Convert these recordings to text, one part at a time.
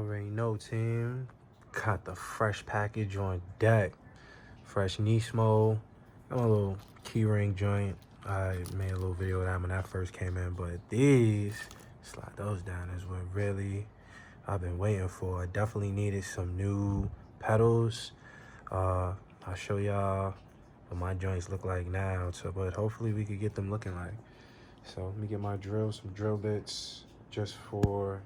already know, team. Got the fresh package on deck. Fresh Nismo. Got a little keyring joint. I made a little video of that when that first came in, but these, slide those down, is what really I've been waiting for. I definitely needed some new pedals. I'll show y'all what my joints look like now, but hopefully we could get them looking like. So let me get my drill, some drill bits just for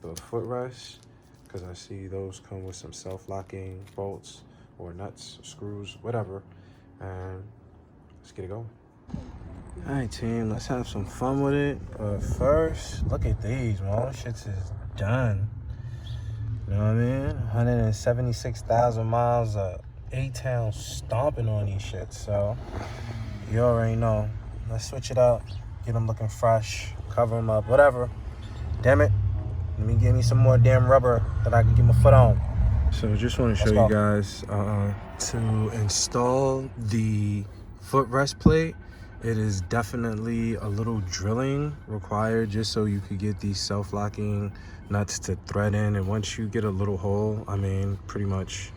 the footrest, because I see those come with some self-locking bolts or nuts, screws, whatever. And let's get it going. All right, team, let's have some fun with it. But first, look at these, man. Shit's is done. You know what I mean? 176,000 miles of A-Town stomping on these shits. So you already know. Let's switch it up. Get them looking fresh. Cover them up, whatever. Damn it. Let me give me some more damn rubber that I can get my foot on. So just want to show you guys to install the footrest plate. It is definitely a little drilling required just so you could get these self-locking nuts to thread in. And once you get a little hole, I mean, pretty much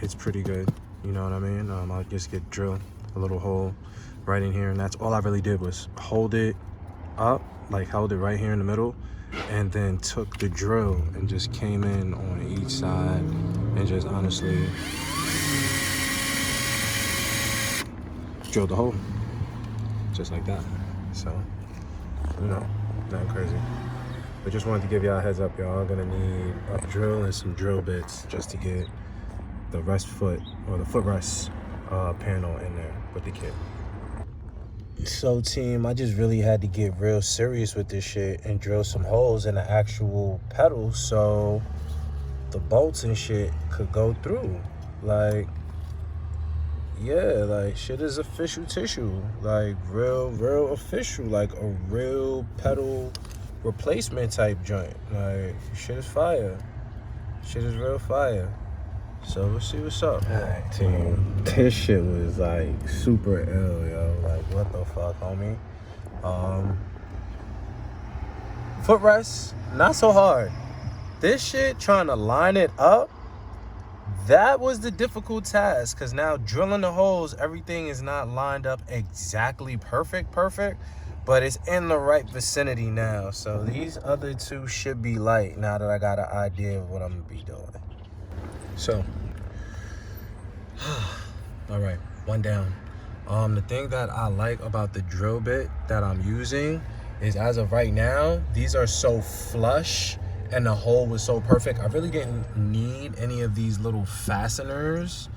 it's pretty good. You know what I mean? I'll just drill a little hole right in here, and that's all I really did was hold it up, like held it right here in the middle, and then took the drill and just came in on each side and just honestly drilled the hole just like that. So, you know, nothing crazy, but just wanted to give y'all a heads up. Y'all are gonna need a drill and some drill bits just to get the rest foot or the footrest panel in there with the kit. So team, I just really had to get real serious with this shit and drill some holes in the actual pedal so the bolts and shit could go through. Like, yeah, like shit is official tissue. Like real official, like a real pedal replacement type joint. Like, shit is fire. Shit is real fire. So we'll see what's up. Alright, team. This shit was like super ill, yo. Like, what the fuck, homie? Footrest, not so hard. This shit, trying to line it up, that was the difficult task. Cause now drilling the holes, everything is not lined up exactly perfect, but it's in the right vicinity now. So these other two should be light now that I got an idea of what I'm gonna be doing. So, all right, one down. The thing that I like about the drill bit that I'm using is, as of right now, these are so flush and the hole was so perfect. I really didn't need any of these little fasteners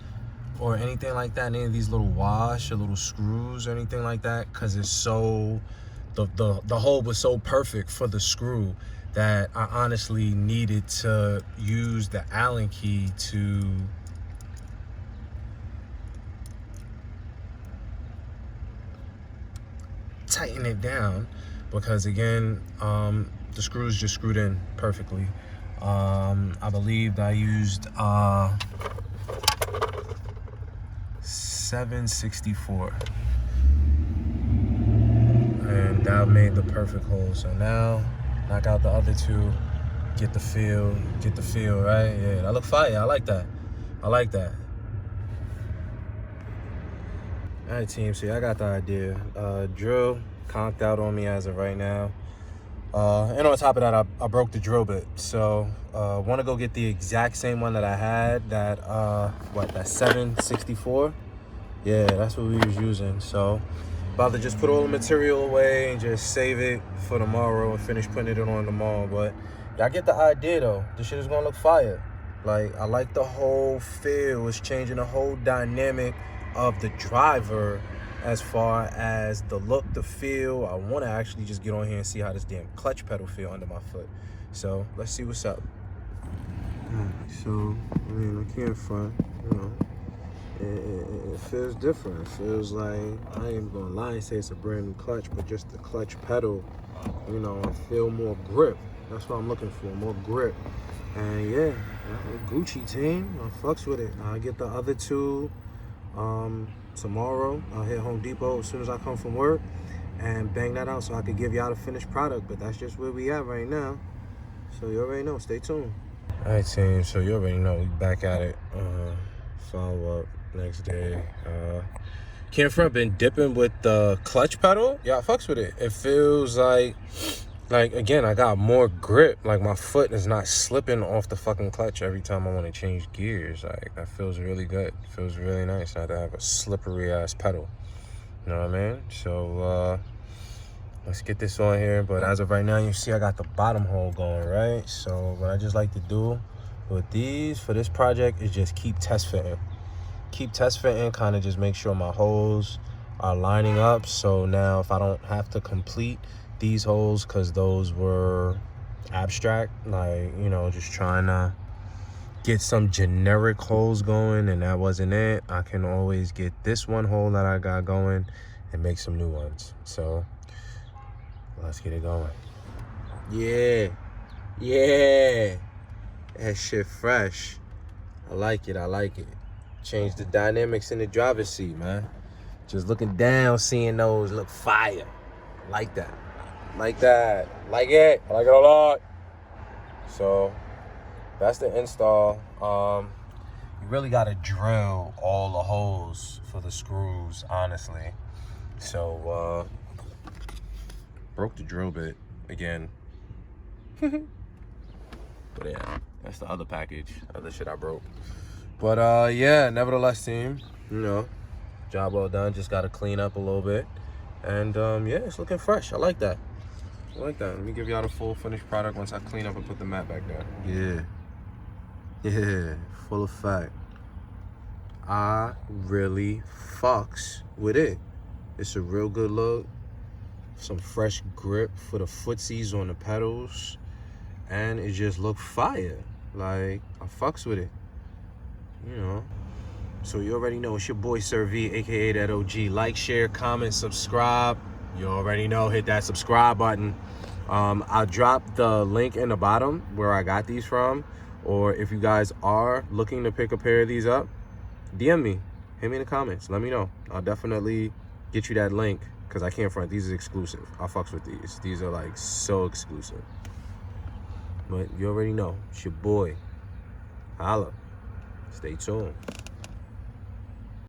or anything like that, any of these little wash or little screws or anything like that, because it's so, the hole was so perfect for the screw that I honestly needed to use the Allen key to tighten it down, because again, the screws just screwed in perfectly. I believed I used 764, and that made the perfect hole. So now knock out the other two, get the feel, right? Yeah, that look fire. I like that. All right, team, see, I got the idea. Drill conked out on me as of right now. And on top of that, I broke the drill bit. So, want to go get the exact same one that I had, that 764? Yeah, that's what we was using. So, about to just put all the material away and just save it for tomorrow and finish putting it on tomorrow. But y'all get the idea, though. This shit is gonna look fire. Like, I like the whole feel. It's changing the whole dynamic of the driver as far as the look, the feel. I want to actually just get on here and see how this damn clutch pedal feel under my foot. So let's see what's up. So, I mean, I can't front, you know. It feels different. It feels like, I ain't gonna lie and say it's a brand new clutch, but just the clutch pedal, you know, I feel more grip. That's what I'm looking for, more grip. And yeah, Gucci team, I fucks with it. I'll get the other two tomorrow. I'll hit Home Depot as soon as I come from work and bang that out so I could give y'all the finished product. But that's just where we at right now. So you already know. Stay tuned. All right, team. So you already know. We back at it. Follow up next day. Can't front, been dipping with the clutch pedal. Yeah, I fucks with it. It feels like again, I got more grip. Like my foot is not slipping off the fucking clutch every time I want to change gears. Like that feels really good. Feels really nice not to have a slippery ass pedal. You know what I mean? So let's get this on here. But as of right now, you see I got the bottom hole going, right? So what I just like to do with these for this project is just keep test fitting. Keep test fitting, kind of just make sure my holes are lining up. So now if I don't have to complete these holes, because those were abstract, like, you know, just trying to get some generic holes going and that wasn't it, I can always get this one hole that I got going and make some new ones. So let's get it going. Yeah, that shit fresh. I like it. Change the dynamics in the driver's seat, man. Just looking down, seeing those look fire. Like that. Like it. I like it a lot. So that's the install. You really gotta drill all the holes for the screws, honestly. So broke the drill bit again. But yeah, that's the other package, other shit I broke. But yeah, nevertheless, team, you know, job well done. Just gotta clean up a little bit, and yeah, it's looking fresh. I like that. Let me give y'all the full finished product once I clean up and put the mat back down. Yeah, full effect. I really fucks with it. It's a real good look. Some fresh grip for the footsies on the pedals, and it just look fire. Like, I fucks with it. You know, so you already know it's your boy Sir V, aka that OG. Like, share, comment, subscribe. You already know, hit that subscribe button. I'll drop the link in the bottom where I got these from, or if you guys are looking to pick a pair of these up, DM me, hit me in the comments, let me know. I'll definitely get you that link, because I can't front, these are exclusive. I fucks with these are like so exclusive. But you already know, it's your boy. Holla. Stay tuned.